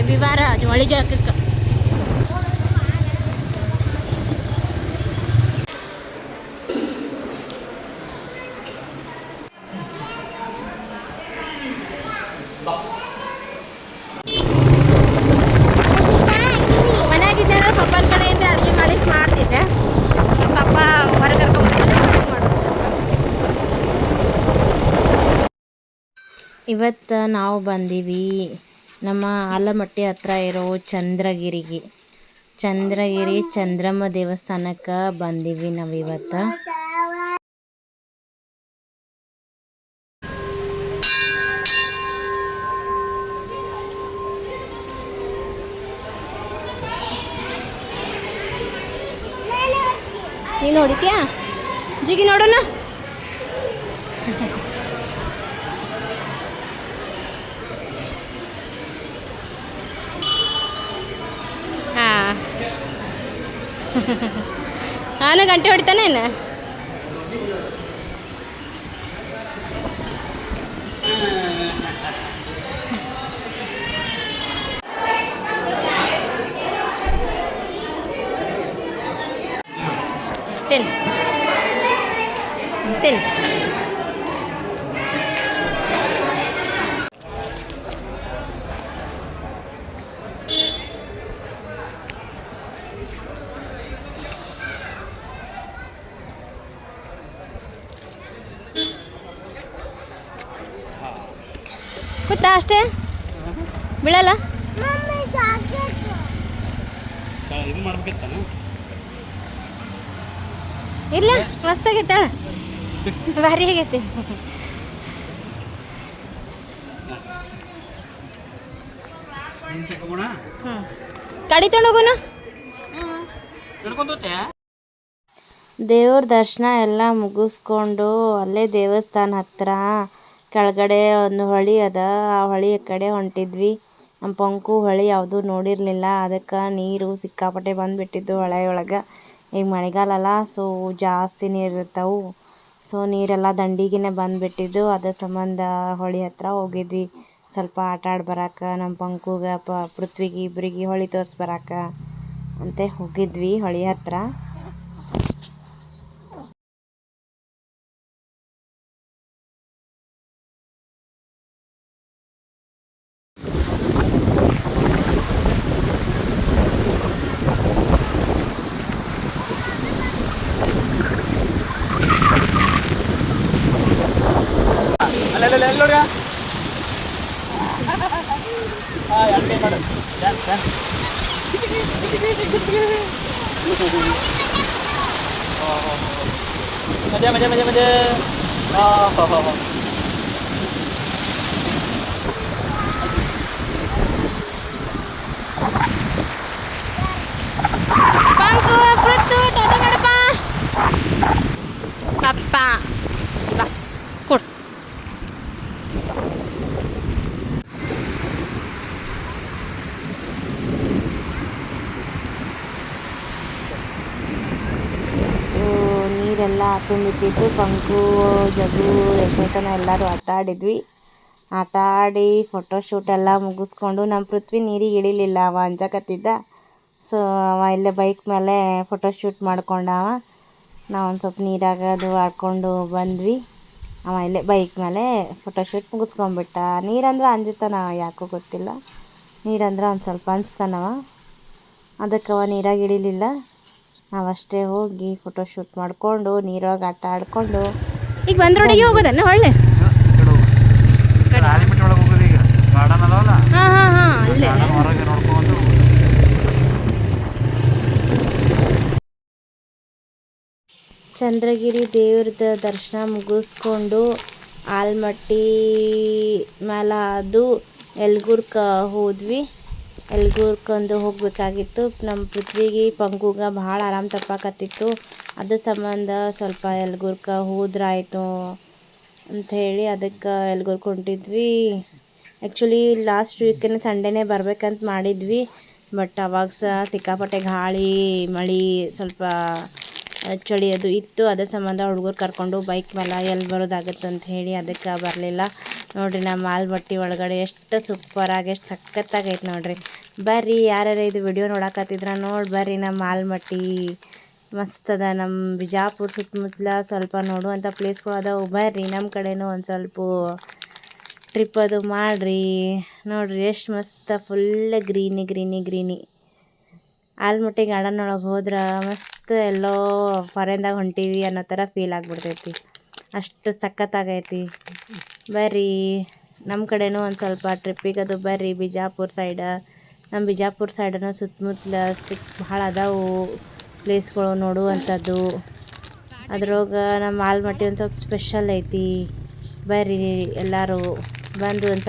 ರವಿವಾರ ಹೊಳಿ ಜಳಕಕ್ಕೆ. ಮನೆಯಾಗಿದ್ದೆ ಪಪ್ಪನ ಕಡೆಯಿಂದ ಅಡುಗೆ ಮಾಡಿ ಮಾಡ್ತಿದ್ದೆ. ಪಪ್ಪ ಹೊರಗೆ ಇವತ್ತು ನಾವು ಬಂದೀವಿ ನಮ್ಮ ಆಲಮಟ್ಟಿ ಹತ್ರ ಇರೋ ಚಂದ್ರಗಿರಿ ಚಂದ್ರಮ್ಮ ದೇವಸ್ಥಾನಕ್ಕೆ ಬಂದೀವಿ ನಾವು ಇವತ್ತು. ನೀನು ಹೊಡಿತೀಯಾ? ಜಿಗಿ ನೋಡೋಣ. ನಾನು ಗಂಟೆ ಹೊಡಿತಾನೆ ಏನು? ತಿನ್ ತಿನ್ ಗೊತ್ತಾ? ಅಷ್ಟೇ ಬೀಳಲ್ಲ. ಇಲ್ಲ ಮಸ್ತಾಗೈತೆ, ಭಾರಿ ಆಗೈತಿ. ಗಾಡಿ ತೊಗೊಂಡೋಗೋಣ. ದೇವ್ರ ದರ್ಶನ ಎಲ್ಲ ಮುಗಿಸ್ಕೊಂಡು ಅಲ್ಲೇ ದೇವಸ್ಥಾನ ಹತ್ರ ಕೆಳಗಡೆ ಒಂದು ಹೊಳೆ ಅದ. ಆ ಹೊಳೆ ಕಡೆ ಹೊಂಟಿದ್ವಿ. ನಮ್ಮ ಪಂಕು ಹೊಳೆ ಯಾವುದೂ ನೋಡಿರಲಿಲ್ಲ, ಅದಕ್ಕೆ ನೀರು ಸಿಕ್ಕಾಪಟ್ಟೆ ಬಂದುಬಿಟ್ಟಿದ್ದು ಹೊಳೆ ಒಳಗೆ. ಈಗ ಮಳೆಗಾಲ ಅಲ್ಲ, ಸೊ ಜಾಸ್ತಿ ನೀರು ಇರ್ತಾವೆ. ಸೊ ನೀರೆಲ್ಲ ದಂಡಿಗೆ ಬಂದುಬಿಟ್ಟಿದ್ದು. ಅದ್ರ ಸಂಬಂಧ ಹೊಳೆ ಹತ್ರ ಹೋಗಿದ್ವಿ ಸ್ವಲ್ಪ ಆಟ ಆಡಿ ಬರೋಕೆ. ನಮ್ಮ ಪಂಕುಗೆ ಪೃಥ್ವಿಗೆ ಇಬ್ಬರಿಗೆ ಹೊಳೆ ತೋರಿಸಿ ಬರೋಕೆ ಅಂತ ಹೋಗಿದ್ವಿ ಹೊಳೆ ಹತ್ರ. मजा मजा मजा मजा Pangku prutu tada madapa papa ba kur ನೀರೆಲ್ಲ ತುಂಬಿಟ್ಟಿತ್ತು. ಪಂಕು ಜಗು ಯಶೋತನ ಎಲ್ಲರೂ ಆಟ ಆಡಿದ್ವಿ. ಆಟ ಆಡಿ ಫೋಟೋಶೂಟ್ ಎಲ್ಲ ಮುಗಿಸ್ಕೊಂಡು ನಮ್ಮ ಪೃಥ್ವಿ ನೀರಿಗೆ ಇಳಿಲಿಲ್ಲ, ಅವ ಅಂಜಕತ್ತಿದ್ದ. ಸೊ ಅವ ಇಲ್ಲೇ ಬೈಕ್ ಮೇಲೆ ಫೋಟೋಶೂಟ್ ಮಾಡ್ಕೊಂಡವ. ನಾವು ಒಂದು ಸ್ವಲ್ಪ ನೀರಾಗ ಅದು ಆಡ್ಕೊಂಡು ಬಂದ್ವಿ. ಅವ ಇಲ್ಲೇ ಬೈಕ್ ಮೇಲೆ ಫೋಟೋಶೂಟ್ ಮುಗಿಸ್ಕೊಂಡ್ಬಿಟ್ಟ. ನೀರಂದ್ರೆ ಅಂಜುತ್ತಾನ, ಯಾಕೋ ಗೊತ್ತಿಲ್ಲ. ನೀರಂದ್ರೆ ಒಂದು ಸ್ವಲ್ಪ ಅನಿಸ್ತಾನವ, ಅದಕ್ಕೆ ಅವ ನೀರಾಗ ಇಳಿಲಿಲ್ಲ. ನಾವಷ್ಟೇ ಹೋಗಿ ಫೋಟೋಶೂಟ್ ಮಾಡಿಕೊಂಡು ನೀರೊಳಗೆ ಆಟ ಆಡಿಕೊಂಡು ಈಗ ಬಂದ್ರೊಡಿಗೆ ಹೋಗೋದನ್ನ ಒಳ್ಳೆ. ಚಂದ್ರಗಿರಿ ದೇವ್ರದ ದರ್ಶನ ಮುಗಿಸ್ಕೊಂಡು ಆಲಮಟ್ಟಿ ಮೇಲೆ ಅದು ಯಲ್ಗೂರ್ಗೆ ಹೋದ್ವಿ. ಯಲ್ಗೂರ್ಗೊಂದು ಹೋಗಬೇಕಾಗಿತ್ತು. ನಮ್ಮ ಪೃಥ್ವಿಗೆ ಪಂಗುಗೆ ಭಾಳ ಆರಾಮ್ ತಪ್ಪಾಕತ್ತಿತ್ತು. ಅದ್ರ ಸಂಬಂಧ ಸ್ವಲ್ಪ ಯಲ್ಗೂರ್ಗೆ ಹೋದ್ರಾಯ್ತು ಅಂಥೇಳಿ ಅದಕ್ಕೆ ಯಲ್ಗೂರ್ಗೆ ಹೊಂಟಿದ್ವಿ. ಆ್ಯಕ್ಚುಲಿ ಲಾಸ್ಟ್ ವೀಕಿನ ಸಂಡೇನೇ ಬರ್ಬೇಕಂತ ಮಾಡಿದ್ವಿ. ಬಟ್ ಅವಾಗ ಸಿಕ್ಕಾಪಟ್ಟೆ ಗಾಳಿ ಮಳೆ ಸ್ವಲ್ಪ ಚಳಿ ಅದು ಇತ್ತು. ಅದ್ರ ಸಂಬಂಧ ಹುಡುಗರು ಕರ್ಕೊಂಡು ಬೈಕ್ ಮೇಲೆ ಎಲ್ಲಿ ಬರೋದಾಗತ್ತೆ ಅಂತ ಹೇಳಿ ಅದಕ್ಕೆ ಬರಲಿಲ್ಲ. ನೋಡಿರಿ ನಮ್ಮ ಆಲ್ಮಟ್ಟಿ ಒಳಗಡೆ ಎಷ್ಟು ಸೂಪರಾಗಿ ಎಷ್ಟು ಸಖತ್ತಾಗೈತೆ ನೋಡಿರಿ. ಬರ್ರಿ ಯಾರ್ಯಾರು ಇದು ವಿಡಿಯೋ ನೋಡಕತ್ತಿದ್ರ ನೋಡಿ ಬರ್ರಿ. ನಮ್ಮ ಆಲ್ಮಟ್ಟಿ ಮಸ್ತ್ ಅದ. ನಮ್ಮ ಬಿಜಾಪುರ ಸುತ್ತಮುತ್ತಲ ಸ್ವಲ್ಪ ನೋಡುವಂಥ ಪ್ಲೇಸ್ಗಳು ಅದಾವು. ಬರ್ರಿ ನಮ್ಮ ಕಡೆನೂ ಒಂದು ಸ್ವಲ್ಪ ಟ್ರಿಪ್ ಅದು ಮಾಡಿರಿ. ನೋಡಿರಿ ಎಷ್ಟು ಮಸ್ತ್ ಫುಲ್ ಗ್ರೀನಿ. ಆಲ್ಮಟ್ಟಿ ಗಾರ್ಡನ್ ಒಳಗೆ ಹೋದ್ರೆ ಮಸ್ತ್ ಎಲ್ಲೋ ಫಾರಿನ್ದಾಗ ಹೊಂಟೀವಿ ಅನ್ನೋ ಥರ ಫೀಲ್ ಆಗಿಬಿಡ್ತೈತಿ. ಅಷ್ಟು ಸಖತ್ತಾಗೈತಿ. ಬರ್ರಿ ನಮ್ಮ ಕಡೆನೂ ಒಂದು ಸ್ವಲ್ಪ ಟ್ರಿಪ್ಪಿಗೆ ಅದು ಬರ್ರಿ. ಬಿಜಾಪುರ ಸೈಡ ನಮ್ಮ ಬಿಜಾಪುರ ಸೈಡನ್ನು ಸುತ್ತಮುತ್ತಲ ಭಾಳ ಅದಾವು ಪ್ಲೇಸ್ಗಳು ನೋಡುವಂಥದ್ದು. ಅದ್ರೊಳಗೆ ನಮ್ಮ ಆಲ್ಮಟ್ಟಿ ಒಂದು ಸ್ವಲ್ಪ ಸ್ಪೆಷಲ್ ಐತಿ. ಬರ್ರಿ ಎಲ್ಲರೂ ಬಂದು ಒಂದು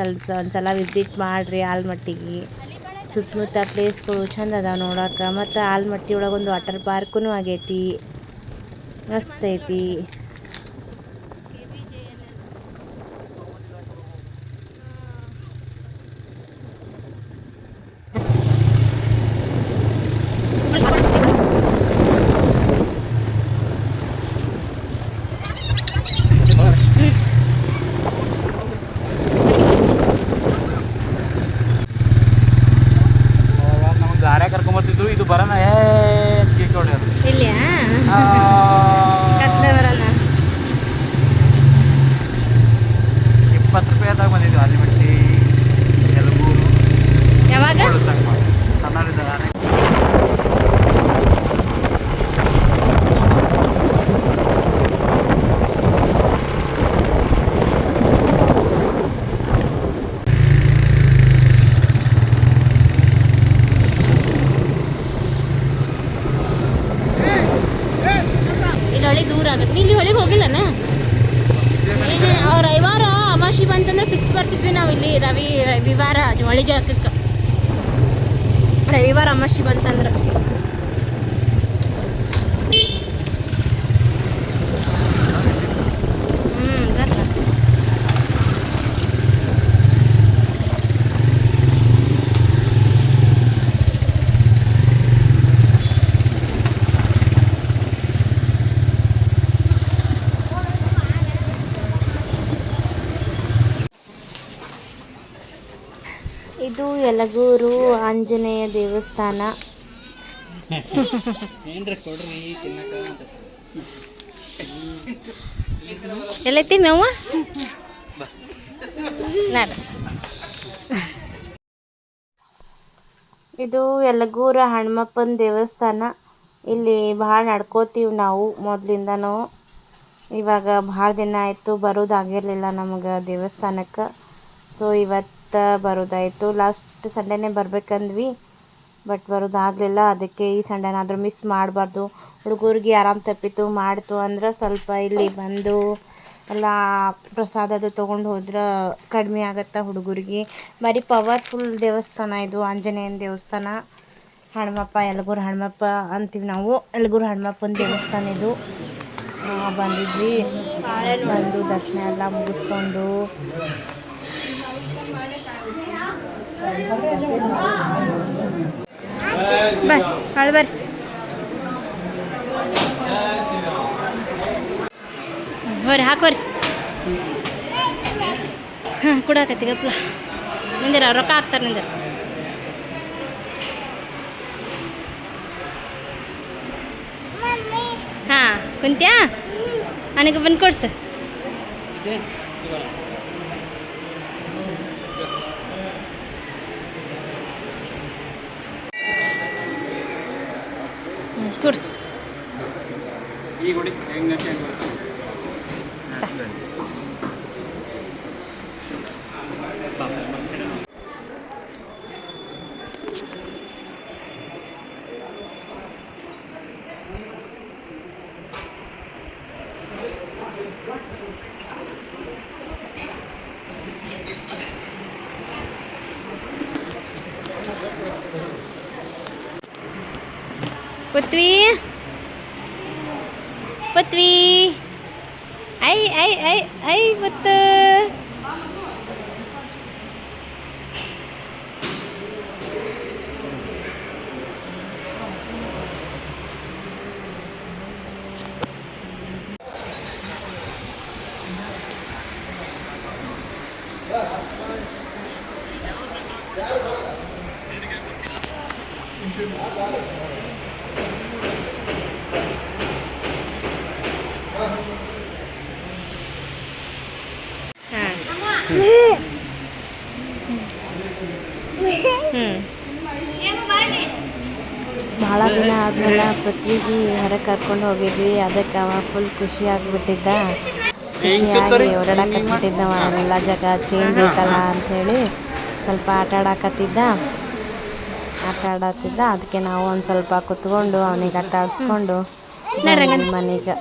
ಸಲ ವಿಸಿಟ್ ಮಾಡಿರಿ ಆಲ್ಮಟ್ಟಿಗೆ. ಸುತ್ತಮುತ್ತ ಪ್ಲೇಸ್ಗಳು ಚಂದ ಅದಾವೆ ನೋಡೋಕೆ. ಮತ್ತು ಆಲ್ಮಟ್ಟಿ ಒಳಗೆ ಒಂದು ವಾಟರ್ ಪಾರ್ಕೂ ಆಗೈತಿ, ಮಸ್ತ್ ಐತಿ. ಕರ್ಕೊಂಬರ್ತಿದ್ರು ಇದು ಬರೋಣ ಇಲ್ಲಿಯಾ ಕತ್ಲೆ ಬರೋಣ 20 ರೂಪಾಯಿದಾಗ ಬಂದಿದ್ದು ಆಲಿಮಟ್ಟಿ ಯಲಗೂರು. ಯಾವಾಗ ಸಣ್ಣದಿದ್ದಾಗ ದೂರ ಆಗುತ್ತೆ. ಇಲ್ಲಿ ಹೊಳಿಗೆ ಹೋಗಿಲ್ಲನ? ರವಿವಾರ ಅಮಾವಾಸ್ಯೆ ಬಂತಂದ್ರೆ ಫಿಕ್ಸ್ ಬರ್ತಿದ್ವಿ ನಾವು ಇಲ್ಲಿ. ರವಿವಾರ ಹೊಳಿ ಜಳಕಕ್ಕೆ ರವಿವಾರ ಅಮಾವಾಸ್ಯೆ ಬಂತಂದ್ರೆ ಇದು ಯಲಗೂರು ಆಂಜನೇಯ ದೇವಸ್ಥಾನ. ಎಲ್ಲೈತಿ ಮೇವ ಇದು ಯಲಗೂರು ಹನುಮಪ್ಪನ ದೇವಸ್ಥಾನ. ಇಲ್ಲಿ ಭಾಳ ನಡ್ಕೋತೀವಿ ನಾವು ಮೊದಲಿಂದನೂ. ಇವಾಗ ಭಾಳ ದಿನ ಆಯಿತು ಬರೋದಾಗಿರಲಿಲ್ಲ ನಮಗೆ ದೇವಸ್ಥಾನಕ್ಕೆ. ಸೊ ಇವತ್ತು ಬರೋದಾಯಿತು. Last ಸಂಡೇನೇ ಬರ್ಬೇಕಂದ್ವಿ, but ಬರೋದಾಗಲಿಲ್ಲ. ಅದಕ್ಕೆ ಈ ಸಂಡೇನಾದರೂ ಮಿಸ್ ಮಾಡಬಾರ್ದು. ಹುಡುಗರಿಗೆ ಆರಾಮ್ ತಪ್ಪಿತು ಮಾಡ್ತು ಅಂದ್ರೆ ಸ್ವಲ್ಪ ಇಲ್ಲಿ ಬಂದು ಎಲ್ಲ ಪ್ರಸಾದದು ತೊಗೊಂಡು ಹೋದ್ರೆ ಕಡಿಮೆ ಆಗುತ್ತೆ ಹುಡುಗರಿಗೆ. ಭಾರಿ ಪವರ್ಫುಲ್ ದೇವಸ್ಥಾನ ಇದು ಆಂಜನೇಯನ ದೇವಸ್ಥಾನ. ಹನುಮಪ್ಪ ಯಲಗೂರು ಹನುಮಪ್ಪ ಅಂತೀವಿ ನಾವು. ಯಲಗೂರು ಹನುಮಪ್ಪನ ದೇವಸ್ಥಾನ ಇದು. ಬಂದಿದ್ವಿ, ಬಂದು ದರ್ಶನ ಎಲ್ಲ ಮುಗಿಸ್ಕೊಂಡು ಬರ್ರಿ ಬರ್ರಿ ಹಾಕೋರಿ. ಹಾಂ ಕೊಡಾಕತ್ತಿ ಗಪ್ಲ ನಿಂದಿರ ರೊಕ್ಕ ಹಾಕ್ತಾರೆ ನಿಂದಿರ. ಹಾಂ ಕುಂತ್ಯಾ ನನಗೆ ಬಂದು ಕೊಡ್ಸು. ಕೊಡು ಈ ಗುಡಿ ಹೆಂಗೆ ಪೃಥ್ವಿ ಐ ಪುತ್ತು ಭಾಳ ದಿನ ಆದ್ಮೇಲೆ ಪೃಥ್ವಿಗೆ ಹೊರಗೆ ಕರ್ಕೊಂಡು ಹೋಗಿದ್ವಿ. ಅದಕ್ಕೆ ಅವ ಫುಲ್ ಖುಷಿ ಆಗಿಬಿಟ್ಟಿದ್ದ. ಖುಷಿಯಾಗಿ ಓಡಾಡಕತ್ತಿದ್ದವ. ಎಲ್ಲ ಜಾಗ ಚೇಂಜ್ ಐತಲ್ಲ ಅಂಥೇಳಿ ಸ್ವಲ್ಪ ಆಟ ಆಡಕತ್ತಿದ್ದ. ಅದಕ್ಕೆ ನಾವು ಒಂದು ಸ್ವಲ್ಪ ಕುತ್ಕೊಂಡು ಅವನಿಗೆ ಆಟ ಆಡಿಸ್ಕೊಂಡು ಮನೆಗೆ